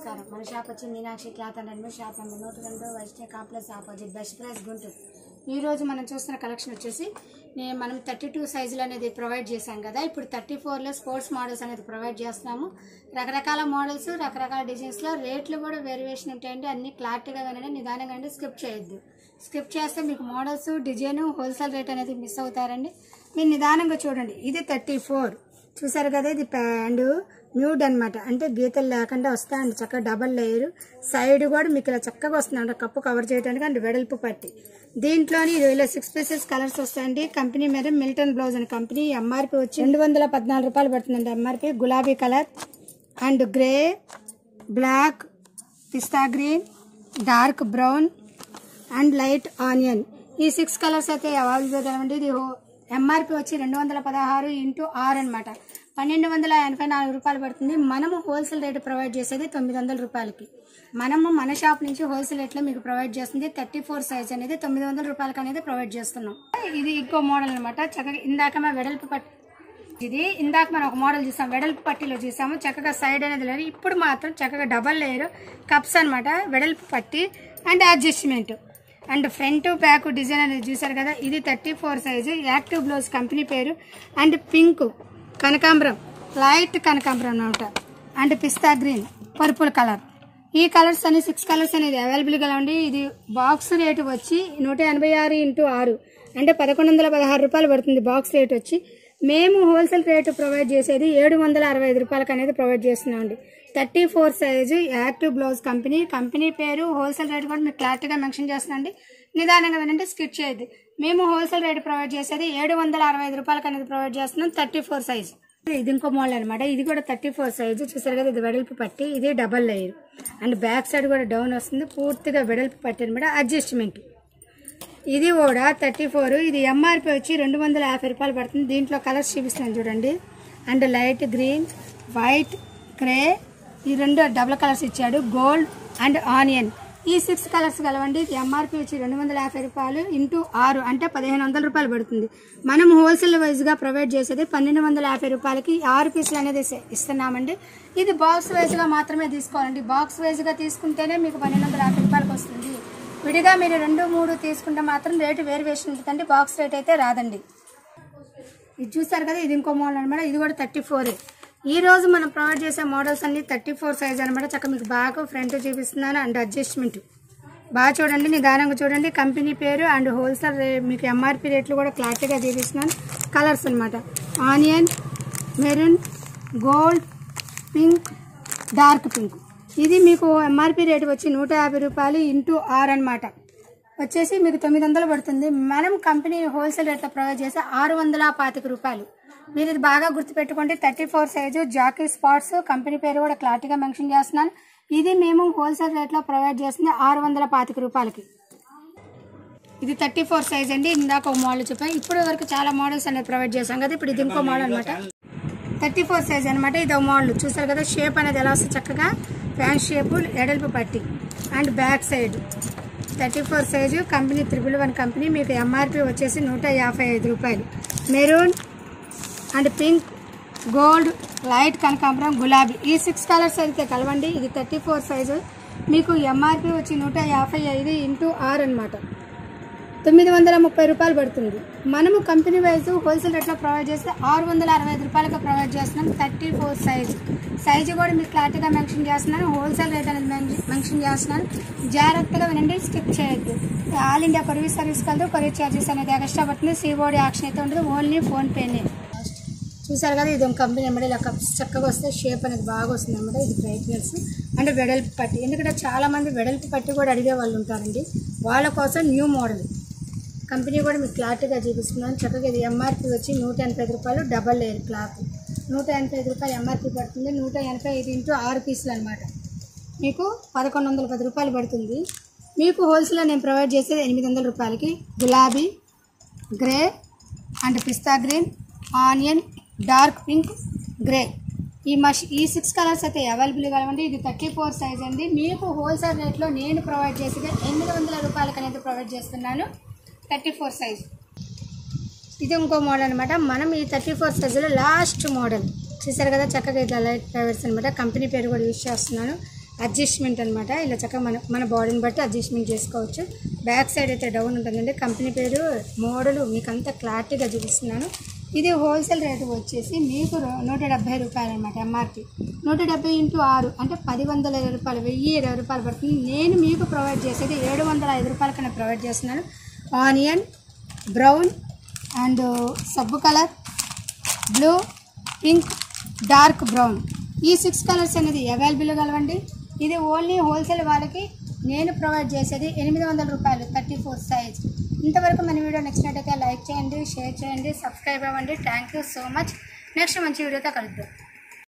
నమస్కారం. మన షాప్ వచ్చి Meenakshi cloth and readymade shop number 102 Vaishnav complex opposite best price Guntur. ఈరోజు మనం చూస్తున్న కలెక్షన్ వచ్చేసి మనం 32 సైజులు అనేది ప్రొవైడ్ చేశాం కదా. ఇప్పుడు 34లో స్పోర్ట్స్ మోడల్స్ అనేది ప్రొవైడ్ చేస్తున్నాము. రకరకాల మోడల్స్, రకరకాల డిజైన్స్లో రేట్లు కూడా వేరియేషన్ ఉంటాయండి. అన్ని క్లారిటీగా వినండి, నిదానంగా అండి, స్కిప్ చేయొద్దు. స్కిప్ చేస్తే మీకు మోడల్స్, డిజైన్, హోల్సేల్ రేట్ అనేది మిస్ అవుతారండి. మీరు నిదానంగా చూడండి. ఇది 34 చూసారు కదా. ఇది ప్యాంటు న్యూడ్ అనమాట, అంటే గీతలు లేకుండా వస్తాయండి. చక్కగా డబల్ లేయర్ సైడ్ కూడా మీకు ఇలా చక్కగా వస్తుంది కప్పు కవర్ చేయడానికి. అండ్ వెడల్పు పట్టి దీంట్లోని ఇలా 6 పీసెస్ కలర్స్ వస్తాయండి. కంపెనీ మీద మిల్టన్ బ్లౌజ్ అని కంపెనీ. ఎంఆర్పి వచ్చి 214 రూపాయలు పడుతుందండి ఎంఆర్పి. గులాబీ కలర్ అండ్ గ్రే, బ్లాక్, పిస్తా green, dark brown and light onion, ఈ 6 కలర్స్ అయితే అవైలబుల్ అండి. ఇది ఎంఆర్పి వచ్చి 216 × 6 అనమాట. 1284 రూపాయలు పడుతుంది. మనము హోల్సేల్ రేట్ ప్రొవైడ్ చేసేది 900 రూపాయలకి. మనము మన షాప్ నుంచి హోల్సేల్ రేట్లో మీకు ప్రొవైడ్ చేస్తుంది 34 సైజ్ అనేది 900 రూపాయలకి అనేది ప్రొవైడ్ చేస్తున్నాం. ఇది ఇంకో మోడల్ అనమాట. చక్కగా ఇందాక మనం వెడల్పు పట్టి, ఇది ఇందాక మనం ఒక మోడల్ చూసాం, వెడల్పు పట్టీలో చూసాము. చక్కగా సైడ్ అనేది లేదు. ఇప్పుడు మాత్రం చక్కగా డబల్ లేయర్ కప్స్ అనమాట. వెడల్పు పట్టి and adjustment and front back design అనేది చూసారు కదా. ఇది 34 సైజు. యాక్టివ్ బ్లౌజ్ కంపెనీ పేరు. అండ్ పింక్, కనకాంబరం, లైట్ కనకాంబరం అనమాట. And pista green, purple colour, ఈ కలర్స్ అన్ని 6 కలర్స్ అనేది అవైలబుల్గా ఉంది. ఇది బాక్స్ రేటు వచ్చి 186 × 6 అంటే 1116 రూపాయలు పడుతుంది బాక్స్ రేట్ వచ్చి. మేము హోల్సేల్ రేటు ప్రొవైడ్ చేసేది 765 రూపాయలకి అనేది ప్రొవైడ్ చేస్తున్నామండి. 34 size active blouse company. Company పేరు, హోల్సేల్ రేట్ కూడా మీకు క్లారిటీగా మెన్షన్ చేస్తున్నాండి. నిదానంగా వినండి, స్కిప్ చేయొద్దు. మేము హోల్సేల్ రేట్ ప్రొవైడ్ చేసేది 765 రూపాయలకి అనేది ప్రొవైడ్ చేస్తున్నాం. 34 సైజు. ఇది ఇంకో మోడల్ అనమాట. ఇది కూడా 34 సైజు చూసారు కదా. ఇది వెడల్పు పట్టి, ఇది double layer and back side కూడా డౌన్ వస్తుంది. పూర్తిగా వెడల్పు పట్టి అనమాట. అడ్జస్ట్మెంట్ ఇది కూడా 34. ఇది ఎంఆర్పి వచ్చి 250 రూపాయలు పడుతుంది. దీంట్లో కలర్స్ చూపిస్తున్నాను చూడండి. And light green, white, grey, ఈ 2 డబుల్ కలర్స్ ఇచ్చాడు. గోల్డ్ అండ్ ఆనియన్, ఈ 6 కలర్స్ కలవండి. ఇది ఎంఆర్పి వచ్చి 250 రూపాయలు × 6 అంటే 1500 రూపాయలు పడుతుంది. మనం హోల్సేల్ వైజ్గా ప్రొవైడ్ చేసేది 1250 రూపాయలకి 6 పీసులు అనేది ఇస్తున్నామండి. ఇది బాక్స్ వైజ్గా మాత్రమే తీసుకోవాలండి. బాక్స్ వైజ్గా తీసుకుంటేనే మీకు 1250 రూపాయలకి వస్తుంది. విడిగా మీరు 2, 3 తీసుకుంటే మాత్రం రేటు వేరియేషన్ ఉంటుందండి. బాక్స్ రేట్ అయితే రాదండి. ఇది చూసారు కదా. ఇది ఇంకో మోడల్ అనమాట. ఇది కూడా 34. ఈ రోజు మనం ప్రొవైడ్ చేసే మోడల్స్ అన్ని 34 సైజ్ అనమాట. చక్కగా మీకు బాగా ఫ్రంట్ చూపిస్తున్నాను. అండ్ అడ్జస్ట్మెంట్ బాగా చూడండి, నిదానంగా చూడండి. కంపెనీ పేరు అండ్ హోల్సేల్ మీకు ఎంఆర్పి రేట్లు కూడా క్లారిటీగా చూపిస్తున్నాను. కలర్స్ అనమాట. Onion, maroon, gold, pink, dark pink. ఇది మీకు ఎంఆర్పి రేటు వచ్చి 150 రూపాయలు × 6 అనమాట. వచ్చేసి మీకు 900 పడుతుంది. మనం కంపెనీ హోల్సేల్ రేట్లో ప్రొవైడ్ చేసే 625 రూపాయలు. మీరు ఇది బాగా గుర్తుపెట్టుకోండి. 34 సైజు జాకీ స్పాట్స్, కంపెనీ పేరు కూడా క్లారిటీగా మెన్షన్ చేస్తున్నాను. ఇది మేము హోల్సేల్ రేట్లో ప్రొవైడ్ చేస్తుంది 625 రూపాయలకి. ఇది 34 సైజ్ అండి. ఇందాక ఒక మోడల్ చెప్పాను. ఇప్పుడు వరకు చాలా మోడల్స్ అనేది ప్రొవైడ్ చేశాం కదా. ఇప్పుడు ఇది ఇంకో మోడల్ అనమాట. 34 సైజ్ అనమాట. ఇది ఒక మోడల్ చూసారు కదా. షేప్ అనేది ఎలా వస్తుంది చక్కగా. ఫ్యాన్ షేపు, ఎడల్పు పట్టి and back side. 34 size company 111 company. మీకు ఎంఆర్పి వచ్చేసి 155 రూపాయలు. Maroon and pink, gold, light కనకాంబరం, గులాబీ, ఈ 6 కలర్స్ అయితే కలవండి. ఇది 34 సైజు. మీకు ఎంఆర్పి వచ్చి 155 × 6 అనమాట. 930 రూపాయలు పడుతుంది. మనము కంపెనీ వైజ్ హోల్సేల్ రేట్లో ప్రొవైడ్ చేస్తే 665 రూపాయలకు ప్రొవైడ్ చేస్తున్నాం. 34 సైజు కూడా మీకు క్లారిటీగా మెన్షన్ చేస్తున్నాను. హోల్సేల్ రేట్ అనేది మెన్షన్ చేస్తున్నాను. జాగ్రత్తగా వినండి, స్కిప్ చేయొద్దు. ఆల్ ఇండియా కొరియర్ సర్వీస్ కలదు. కొరియర్ ఛార్జెస్ అనేది ఎక్స్ట్రా పడుతుంది. సిఓడి ఆప్షన్ అయితే ఉంటుంది. ఓన్లీ ఫోన్పేనే. చూసారు కదా. ఇది కంపెనీ అనమాట. ఇలా కప్స్ చక్కగా వస్తే షేప్ అనేది బాగా వస్తుంది అనమాట. ఇది బ్రైట్నెస్ అంటే వెడల్పు పట్టి. ఎందుకంటే చాలామంది వెడల్పు పట్టి కూడా అడిగే వాళ్ళు ఉంటారండి. వాళ్ళ కోసం న్యూ మోడల్ కంపెనీ కూడా మీకు క్లారిటీగా చూపిస్తున్నాను. చక్కగా ఇది ఎంఆర్పి వచ్చి 185 రూపాయలు. డబల్ లేయర్ క్లాత్ 185 రూపాయలు ఎంఆర్పి పడుతుంది. 185 × 6 పీసులు అనమాట. మీకు 1110 రూపాయలు పడుతుంది. మీకు హోల్సేల్లో నేను ప్రొవైడ్ చేసేది 800 రూపాయలకి. గులాబీ, grey and pista green, onion, dark pink, grey, ఈ 6 కలర్స్ అయితే అవైలబుల్గా ఉంది. ఇది 34 సైజ్ అండి. మీకు హోల్సేల్ రేట్లో నేను ప్రొవైడ్ చేసేది 800 రూపాయలకి అనేది ప్రొవైడ్ చేస్తున్నాను. 34 సైజ్. ఇది ఇంకో మోడల్ అనమాట. మనం ఈ 34 సైజులో లాస్ట్ మోడల్ చూసారు కదా. చక్కగా ఇట్లా లైట్ ఫ్లవర్స్ అనమాట. కంపెనీ పేరు కూడా యూజ్ చేస్తున్నాను. అడ్జస్ట్మెంట్ అనమాట. ఇలా చక్కగా మన బాడీని బట్టి అడ్జస్ట్మెంట్ చేసుకోవచ్చు. బ్యాక్ సైడ్ అయితే డౌన్ ఉంటుందండి. కంపెనీ పేరు మోడలు మీకు అంతా క్లారిటీగా చూపిస్తున్నాను. ఇది హోల్సేల్ రేటు వచ్చేసి మీకు 170 రూపాయలు అనమాట. ఎంఆర్పి 170 × 6 అంటే 1020 రూపాయలు, 1020 రూపాయలు పడుతుంది. నేను మీకు ప్రొవైడ్ చేసేది 705 రూపాయల కన్నా ప్రొవైడ్ చేస్తున్నాను. ఆనియన్, బ్రౌన్ అండ్ సబ్బు colour, blue, pink, dark brown, ఈ 6 కలర్స్ అనేది అవైలబుల్గా కలవండి. ఇది ఓన్లీ హోల్సేల్ వాళ్ళకి నేను ప్రొవైడ్ చేసేది 800 రూపాయలు 34 సైజ్. ఇంతవరకు మన వీడియో నచ్చినట్టయితే లైక్ చేయండి, షేర్ చేయండి, సబ్స్క్రైబ్ అవ్వండి. Thank you so much. Next మంచి వీడియోతో కలుద్దాం.